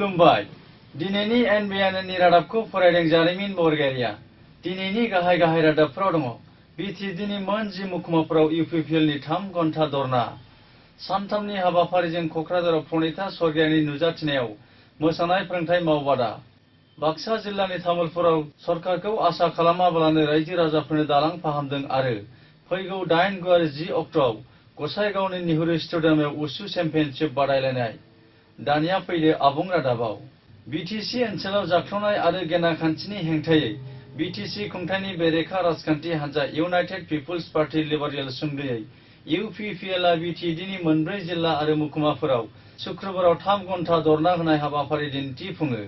खुलुमबाय दिनैनि एनबिएननि रादाबखौ फरायदों जारिमिन बरगयारिया दिनैनि गाहाय रादाबफोराव दङ बिटिडिनि मोन 10 महकुमाफोराव इउपिपिएलनि 3 घन्टा धरना सानथामनि हाबाफारिजों कक्राझाराव प्रणिता स्वर्गियारिनि नुजाथिनायाव मोसानाय फोरोंथाय मावबादा बाक्सा जिल्लानि तामुलपुराव सरकारखौ आसा खालामाब्लानो रायजो राजाफोरनो दालां फाहामदों आरो फैगौ 8, 9 आरो 10 अक्ट'आव गसाइगावनि नेहरू स्टेडियामाव उसु चेम्पियनशिप बादायलायनाय दानिया फैदो आबुं रादाबाव बिटिसि ओनसोलाव जाख्लनाय आरो गेनाखान्थिनि हेंथायै बिटिसि खुंथायनि बेरेखा राजखान्थि हान्जा इउनाइटेड पिपुल्स पार्टी लिबारेल सुंदयै इउपिपिएलआ बिटिडिनि मोनब्रै जिल्ला आरो महकुमाफोराव शुक्रबाराव 3 घन्टा धरना होनाय हाबाफारि दिन्थिफुङो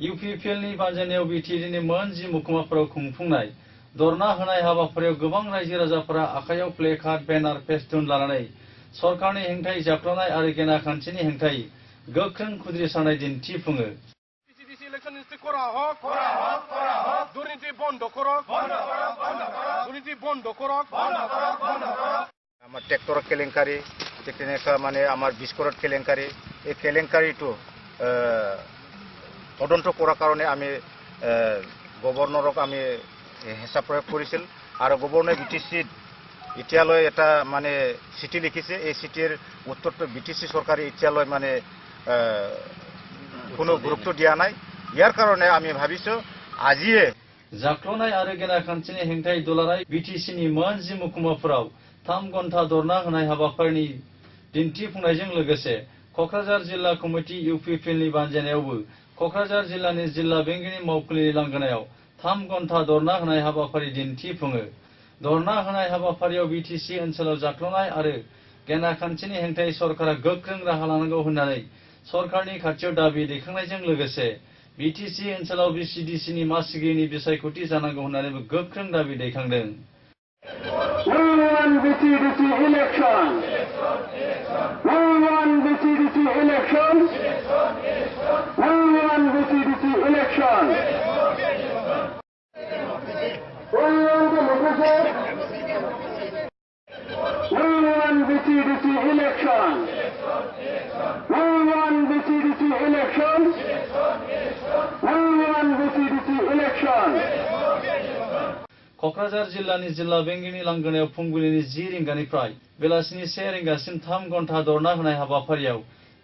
इउपिपिएलनि बानजायनायाव बिटिडिनि मोन 10 महकुमाफोराव खुंफुंनाय धरना होनाय हाबाफारियाव गोबां रायजो राजाफोरा आखायाव प्लेकार्ड बेनार फेस्टुन लानानै सरकारनि हेंथायै जाख्लनाय आरो गेनाखान्थिनि हेंथायै गोख्रों खुद्रिसारनाय दिन्थिफुङो আমার ট্রেক্টর কেলেঙ্কারি মানে আমার বিস্কুট কেলেঙ্কারি এই কেলেঙ্কারিটো তদন্ত করার কারণে আমি গভর্নরক আমি হেঁচা প্রয়োগ করেছিল আর গভর্নর বিটিসি এতিয়ালৈ এটা মানে চিঠি লিখিছে এই চিঠির উত্তরটো বিটিসি সরকারে এতিয়ালৈ মানে কোনো গুরুত্ব দিয়া নাই ইয়ার কারণে আমি ভাবিছো আজিয়ে जाख्लनाय आरो गेनाखान्थिनि हेंथायै दुलाराय बिटिसिनि मोन 10 महकुमाफोराव 3 घन्टा धरना होनाय हाबाफारिनि दिन्थिफुंनायजों लोगोसे कक्राझार जिल्ला कमिटि इउपिपिएलनि बानजायनायावबो कक्राझार जिल्लानि जिल्ला बेंगिरि मावखुलिनि लांगोनायाव 3 घन्टा धरना होनाय हाबाफारि दिन्थिफुङो धरना होनाय हाबाफारियाव बिटिसि ओनसोलाव जाख्लनाय आरो गेनाखान्थिनि हेंथायै सरकारा गोख्रों राहा लानांगौ होननानै सरकारनि खाथियाव दाबि दैखांनायजों लोगोसे बिटिसि ओनसोलाव बिसिडिसिनि मासिगिरिनि बिसायख'थि जानांगौ होननानैबो गोख्रों दाबि दैखांदों। कक्राझार जिल्लानि जिल्ला बेंगिरिनि लांगोनायाव फुंबिलिनि 10 रिंगानिफ्राय बेलासिनि 1 रिंगासिम 3 घन्टा धरना होनाय हाबाफारियाव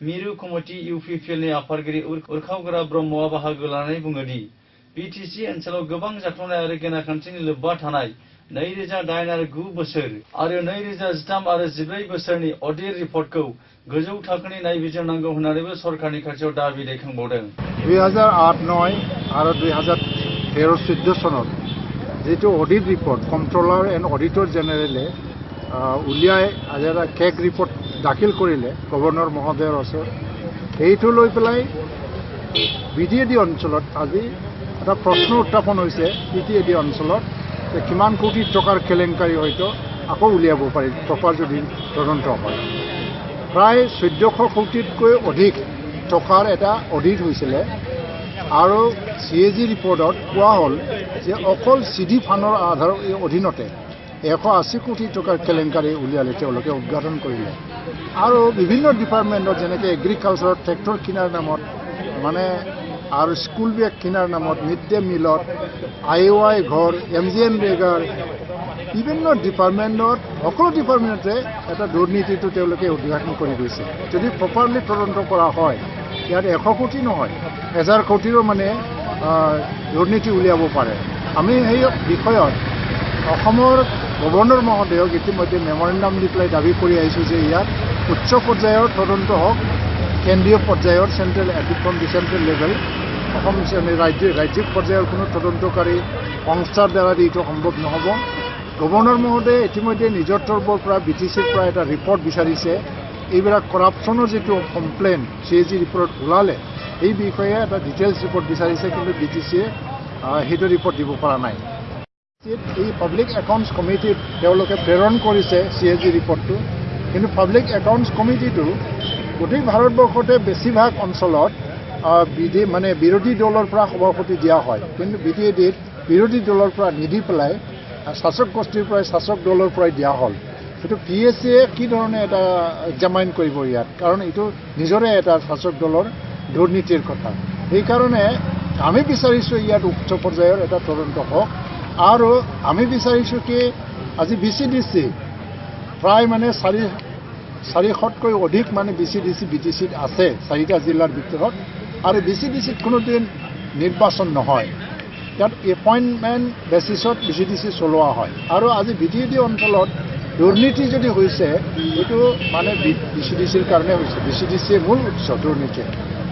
मिरु कमिटि इउपिपिएलनि आफादगिरि उरखावगोरा ब्रह्मआ बाहागो लानानै बुङोदि बिटिसि ओनसोलाव गोबां जाख्लनाय आरो गेनाखान्थिनि लोब्बा थानाय 2008 आरो 9 बोसोर आरो 2013 आरो 14 बोसोरनि अडिट रिपर्टखौ गोजौ थाखोनि नायबिजिरनांगौ होननानैबो सरकारनि खाथियाव दाबि दैखांबावदों। 2008-9 आरो 2013-14 सনত যেটো audit report controller and auditor জেনারেলে উলিয়াই আজি এটা কেক রিপোর্ট দাখিল কৰিলে গভৰ্নৰ মহোদয়ৰ ওচৰত এইটো লৈ পেলাই বিটিএডি অঞ্চলত আজি এটা প্ৰশ্ন উত্থাপন হৈছে বিটিএডি অঞ্চলত যে কিমান কোটি টকাৰ কেলেংকাৰী হয়তো আকৌ উলিয়াব পাৰি প্ৰপাৰ যদি তদন্ত হয় প্ৰায় 1400 কোটিতকৈ অধিক টকাৰ এটা অডিট হৈছিল আৰু সিএজি ৰিপোৰ্টত কোৱা হল যে অকল সিডি ফাণ্ডৰ আধাৰৰ অধীনতে 180 কোটি টকাৰ কেলেংকাৰী উলিয়ালে তেওঁলোকে উদ্ঘাটন কৰিলে আৰু বিভিন্ন ডিপাৰ্টমেণ্টত যেনেকৈ এগ্ৰিকালচাৰত ট্ৰেক্টৰ কিনাৰ নামত মানে আৰু স্কুল বেগ কিনাৰ নামত মিড ডে মিলত আইওআই ঘৰ এমজিএন ৰেগাৰ বিভিন্ন ডিপাৰ্টমেণ্টত সকলো ডিপাৰ্টমেণ্টতে এটা দুৰ্নীতিটো তেওঁলোকে উদ্ঘাটন কৰি গৈছে যদি প্ৰপাৰলি তদন্ত কৰা হয় ইয়াত 100 কোটি নহয় 1000 কোটিৰো মানে দুৰ্নীতি উলিয়াব পাৰে আমি এই বিষয়ত অসমৰ গভৰ্ণৰ মহোদয়ক ইতিমধ্যে মেমৰেণ্ডাম দি পেলাই দাবী কৰি আহিছোঁ যে ইয়াত উচ্চ পৰ্যায়ৰ তদন্ত হওক কেন্দ্ৰীয় পৰ্যায়ৰ চেণ্ট্ৰেল ফ্ৰম ডিচেণ্ট্ৰেল লেভেল অসম ৰাজ্যিক পৰ্যায়ৰ কোনো তদন্তকাৰী সংস্থাৰ দ্বাৰা এইটো সম্ভৱ নহ'ব গভৰ্ণৰ মহোদয়ে ইতিমধ্যে নিজৰ তৰফৰ পৰা বিটিচিৰ পৰা এটা ৰিপৰ্ট বিচাৰিছে এইবিলাক কৰাপশ্যনৰ যিটো কমপ্লেইন সিএজি ৰিপৰ্ট ওলালে এই বিষয়ে এটা ডিটেইলছ ৰিপৰ্ট বিচাৰিছে কিন্তু বিটিচিয়ে সেইটো ৰিপৰ্ট দিব পৰা নাই এই পাব্লিক একাউণ্টছ কমিটিত তেওঁলোকে প্ৰেৰণ কৰিছে সিএজি ৰিপৰ্টটো কিন্তু পাব্লিক একাউণ্টছ কমিটিটো গোটেই ভাৰতবৰ্ষতে বেছিভাগ অঞ্চলত মানে বিৰোধী দলৰ পৰা সভাপতি দিয়া হয় কিন্তু বিটিএডিত বিৰোধী দলৰ পৰা নিদি পেলাই শাসক গোষ্ঠীৰ পৰা শাসক দলৰ পৰা দিয়া হ'ল কিন্তু পিএসসিয়ে কি ধৰণে এটা এক্সামাইন কৰিব ইয়াত কাৰণ এইটো নিজৰে এটা শাসক দলৰ দুৰ্নীতিৰ কথা। সেইকাৰণে আমি বিচাৰিছোঁ ইয়াত উচ্চ পৰ্যায়ৰ এটা তদন্ত হওক আৰু আমি বিচাৰিছোঁ কি আজি BCDC প্ৰায় মানে 400তকৈ অধিক মানে BCDC BTCত আছে 4টা জিলাৰ ভিতৰত আৰু BCDCত কোনোদিন নিৰ্বাচন নহয় ইয়াত এপইণ্টমেণ্ট বেচিছত BCDC চলোৱা হয় আৰু আজি BTD অঞ্চলত দুৰ্নীতি যদি হৈছে এইটো মানে BCDCৰ কাৰণে হৈছে BCDCৰ মূল উৎস দুৰ্নীতি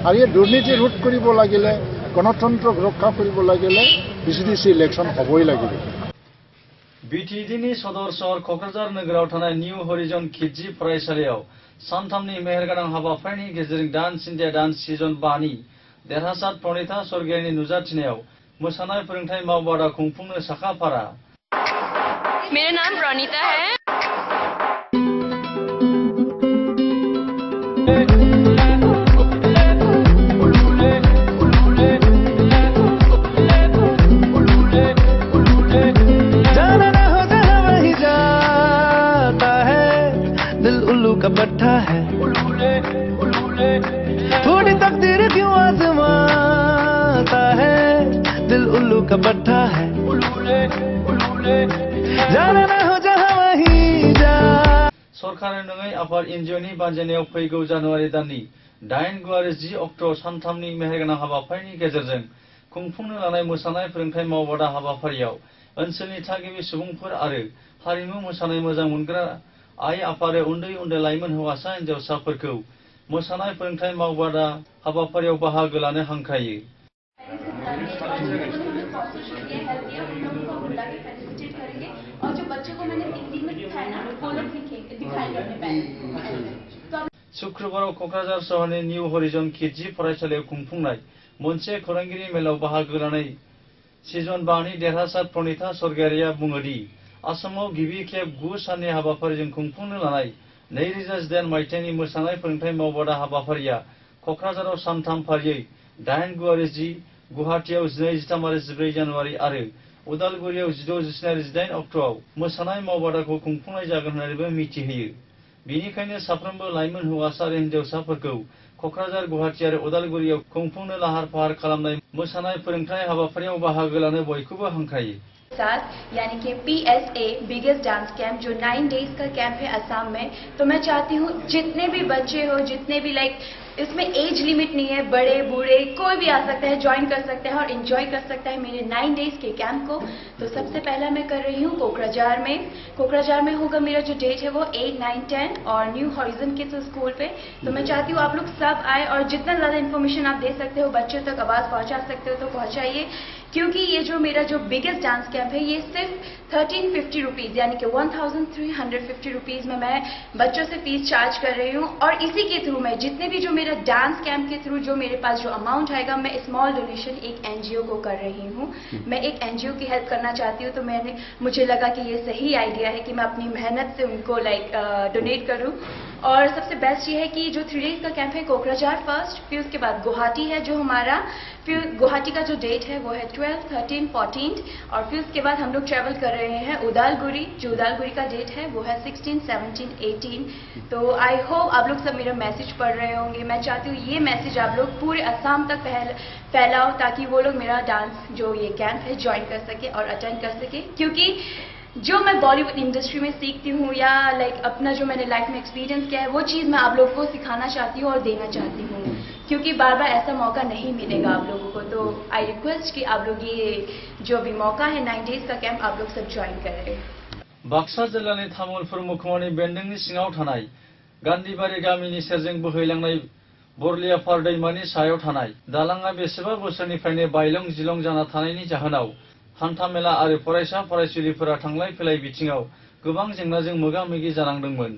আৰু এই দুৰ্নীতি ৰোধ কৰিব লাগিলে গণতন্ত্ৰক ৰক্ষা কৰিব লাগিলে BCDC ইলেকশ্যন হ'বই লাগিব। BTDनि सदर सहर क'क्राझार नोगोराव थानाय निउ हरिजन किडजि फरायसालियाव सानथामनि मेहेरगोनां हाबाफारिनि गेजेरजों डान्स इन्डिया डान्स सिजन 5 नि देरहासार प्रणिता स्वर्गियारिनि नुजाथिनायाव मोसानाय फोरोंथाय मावबादा खुंफुंनो साखाफारा। मेरा नाम प्रणिता है। का पट्टा है थोड़ी तकदीर क्यों आजमाता है दिल उल्लू का पट्टा है जाना ना हो जहां वहीं जा। सरकारि नङै आफाद एनजिअनि बानजायनायाव फैगौ जानुवारि दाननि 8, 9 आरो 10 अक्ट'आव सानथामनि मेहेरगोनां हाबाफारिनि गेजेरजों खुंफुंनो लानाय मोसानाय फोरोंथाय मावबादा हाबाफारियाव ओनसोलनि थागिबि सुबुंफोर आरो हारिमु मोसानाय मोजां मोनग्रा आइ आफाद उन्दै उन्दै लाइमोन हौवासा हिन्जावसाफोरखौ मोसानाय फोरोंथाय मावबादा हाबाफारियाव बाहागो लानो हांख्रायो। शुक्रबाराव क'क्राझार सहरनि निउ हरिजन किडजि फरायसालियाव खुंफुंनाय मोनसे खौरांगिरि मेलाव बाहागो लानाय सिजन 5 नि देरहासार प्रणिता स्वर्गियारिया बुङो दि आसामाव गिबि खेब 9 साननि हाबाफारिजों खुंफुंनो लानाय 2018 मायथाइनि मोसानाय फोरोंथाय मावबादा हाबाफारिया क'क्राझाराव सानथाम फारियै 8, 9 आरो 10, गुवाहाटीयाव 12, 13 आरो 14 जानुवारि आरो उदालगुरियाव 16, 17 आरो 18 अक्ट'आव मोसानाय मावबादाखौ खुंफुंनाय जागोन होननानैबो मिथिहोयो। बेनिखायनो साफ्रोमबो लाइमोन हौवासा आरो हिन्जावसाफोरखौ क'क्राझार, गुवाहाटी आरो उदालगुरियाव खुंफुंनो लाहार फाहार खालामनाय मोसानाय फोरोंथाय हाबाफारियाव बाहागो लानो बयखौबो हांख्रायो। साथ यानी कि PSA बिगेस्ट डांस कैंप जो 9 डेज का कैंप है असम में, तो मैं चाहती हूँ जितने भी बच्चे हो, जितने भी इसमें एज लिमिट नहीं है, बड़े बूढ़े कोई भी आ सकता है, ज्वाइन कर सकता है और एंजॉय कर सकता है मेरे 9 डेज के कैंप को। तो सबसे पहला मैं कर रही हूँ कोकराझार में होगा मेरा जो डेट है वो 8, 9, 10 और न्यू हॉरिजन किड्स स्कूल पे। तो मैं चाहती हूँ आप लोग सब आए और जितना ज़्यादा इन्फॉर्मेशन आप दे सकते हो, बच्चों तक आवाज़ पहुँचा सकते हो तो पहुँचाइए, क्योंकि ये जो मेरा जो बिगेस्ट डांस कैंप है ये सिर्फ 1350 रुपीज़ यानी कि 1350 रुपीज़ में मैं बच्चों से फीस चार्ज कर रही हूँ। और इसी के थ्रू मैं जितने भी जो मेरा डांस कैंप के थ्रू जो मेरे पास जो अमाउंट आएगा, मैं स्मॉल डोनेशन एक NGO को कर रही हूँ। मैं एक NGO की हेल्प करना चाहती हूँ, तो मुझे लगा कि ये सही आइडिया है कि मैं अपनी मेहनत से उनको डोनेट करूँ। और सबसे बेस्ट ये है कि जो 3 डेज का कैंप है कोकराझार फर्स्ट, फिर उसके बाद गुवाहाटी है जो हमारा, फिर गुवाहाटी का जो डेट है वो है 12, 13, 14 और फिर उसके बाद हम लोग ट्रैवल कर रहे हैं उदालगुरी, जो उदालगुरी का डेट है वो है 16, 17, 18। तो आई होप आप लोग सब मेरा मैसेज पढ़ रहे होंगे। मैं चाहती हूँ ये मैसेज आप लोग पूरे असम तक फैलाओ ताकि वो लोग मेरा डांस जो ये कैंप है ज्वाइन कर सके और अटेंड कर सके, क्योंकि जो मैं बॉलीवुड इंडस्ट्री में सीखती हूँ या अपना जो मैंने लाइफ में एक्सपीरियंस किया है वो चीज़ मैं आप लोगों को सिखाना चाहती हूँ और देना चाहती हूँ, क्योंकि बार बार ऐसा मौका नहीं मिलेगा आप लोगों को। तो आई रिक्वेस्ट कि आप लोग ये जो भी मौका है 9 डेज का कैंप आप लोग सब ज्वाइन करें। बाक्सा जिल्लानि तामुलपुर मुखुमानि बेन्दोंनि सिङाव थानाय गान्धीबारि गामिनि सेरजों बोहैलांनाय बरलियाफार दैमानि सायाव थानाय दालांआ बेसेबा बोसोरनिफ्रायनो बायलं जिलं जाना थानायनि जाहोनाव हान्थामेला आरो फरायसा फरायसुलिफोरा थांलाय फैलाय बिथिङाव गोबां जेंनाजों मोगा मोगि जानांदोंमोन।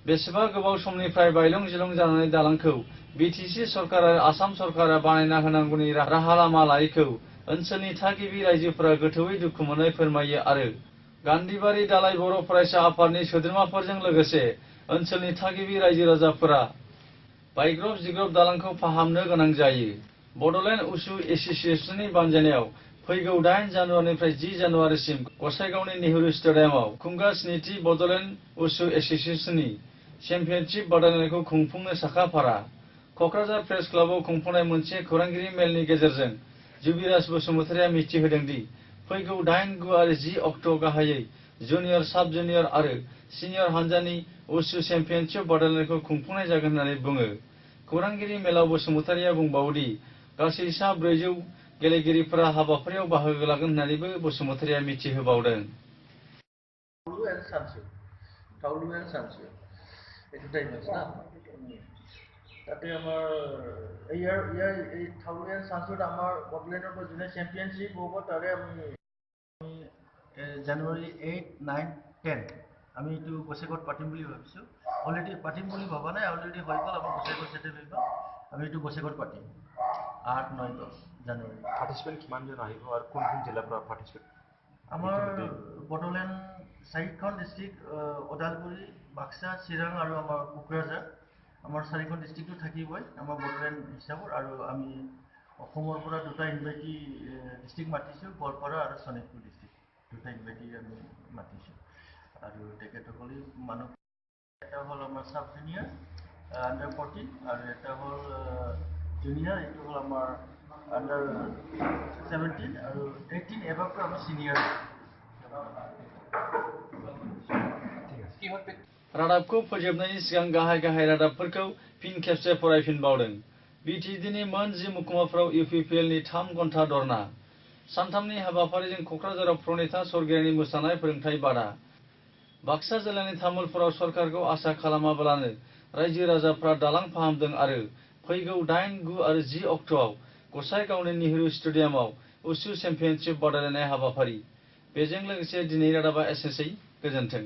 बेसेबा गोबाव समनिफ्राय बायलं जिलं जानानै दालांखौ BTC सरकार आरो आसाम सरकारा बानायना होनांगौनि राहा लामा लायैखौ ओनसोलनि थागिबि रायजोफोरा गोथौयै दुखु मोननाय फोरमायो आरो गान्धीबारि दालाय बर' फरायसा आफादनि सोद्रोमाफोरजों लोगोसे ओनसोलनि थागिबि रायजो राजाफोरा बायग्रब जिग्रब दालांखौ फाहामनो गोनां जायो। बड'लेण्ड उसु एस'सिएशननि बानजायनायाव फैगौ 8 जानुवारिनिफ्राय 10 जानुवारिसिम गसाइगावनि नेहरू स्टेडियामाव खुंगासिनो थि बड'लेण्ड उसु एस'सिएशननि चेम्पियनशिप बादायलायनायखौ खुंफुंनो साखाफारा। क'क्राझार प्रेस क्लाबाव खुंफुंनाय मोनसे खौरांगिरि मेलनि गेजेरजों जुबिराज बसुमतारिया मिथिहोदों दि फैगौ 8, 9 आरो 10 अक्ट' गाहायै जुनियर, साब जुनियर आरो सिनियर हानजानि उसु चेम्पियनशिप बादायलायनायखौ खुंफुंनाय जागोन होननानै बुङो। खौरांगिरि मेलाव बसुमतारिया बुंबावोदि गासै सा 400 गेलेगिरिफोरा हाबाफारियाव बाहागो लागोन होननानैबो बसुमतारिया मिथिहोबावदों। টাউলু এন্ড সানসু এই দুটাই ম্যাচ না তাতে আমার এই টাউলু এন্ড সানসুত আমার বডলেণ্ডৰ পৰা জুনিয়ৰ চেম্পিয়নশ্বিপ হ'ব তাৰে আমি জানুৱাৰী 8, 9, 10 আমি এইটো গোসাইগাঁৱত পাতিম বুলি ভাবিছোঁ। অলৰেডি পাতিম বুলি ভবা নাই, অলৰেডি হৈ গ'ল, আমাৰ গোসাইগাঁৱত ছেটেল হৈ গ'ল। আমি এইটো গোসাইগাঁৱত পাতিম 8, 9, 10 জানুৱাৰী। পাৰ্টিচিপেণ্ট কিমানজন আহিব আৰু কোন কোন জিলাৰ পৰা পাৰ্টিচিপেণ্ট? আমাৰ বড়োলেণ্ড 4খন ডিষ্ট্ৰিক্ট, ওদালগুৰি, বাক্সা, চিৰাং আৰু আমাৰ কোকৰাঝাৰ, আমাৰ 4খন ডিষ্ট্ৰিক্টটো থাকিবই আমাৰ বড়োলেণ্ড হিচাপত। আৰু আমি অসমৰ পৰা 2টা ইনভাইটি ডিষ্ট্ৰিক্ট মাতিছোঁ, গোৱালপাৰা আৰু শোণিতপুৰ ডিষ্ট্ৰিক্ট 2টা ইনভাইটি আমি মাতিছোঁ। আৰু তেখেতসকলে মানুহ এটা হ'ল আমাৰ চাব জুনিয়ৰ আণ্ডাৰ 14 আৰু এটা হ'ল জুনিয়ৰ, এইটো হ'ল আমাৰ আণ্ডাৰ 17 আৰু 18 এবাৰটো আমি সিনিয়ৰ। रादाबखौ फोजोबनायनि सिगां गाहाय गाहाय रादाबफोरखौ फिन खेबसे फरायफिनबावदों। बिटिएडिनि मोन 10 महकुमाफोराव इउपिपिएलनि 3 घन्टा धरना। सानथामनि हाबाफारिजों क'क्राझाराव प्रणिता सरगियारिनि मोसानाय फोरोंथाय बादा। बाक्सा जिल्लानि तामुलपुराव सरकारखौ आसा खालामाब्लानो रायजो राजाफ्रा दालां फाहामदों आरो फैगौ 8, 9 आरो 10 अक्ट'आव गसाइगावनि नेहरू स्टेडियामाव उसु चेम्पियनशिप बादायलायनाय हाबाफारि। बेजों लोगोसे दिनै रादाबा एसेनोसै। गोजोन्थों।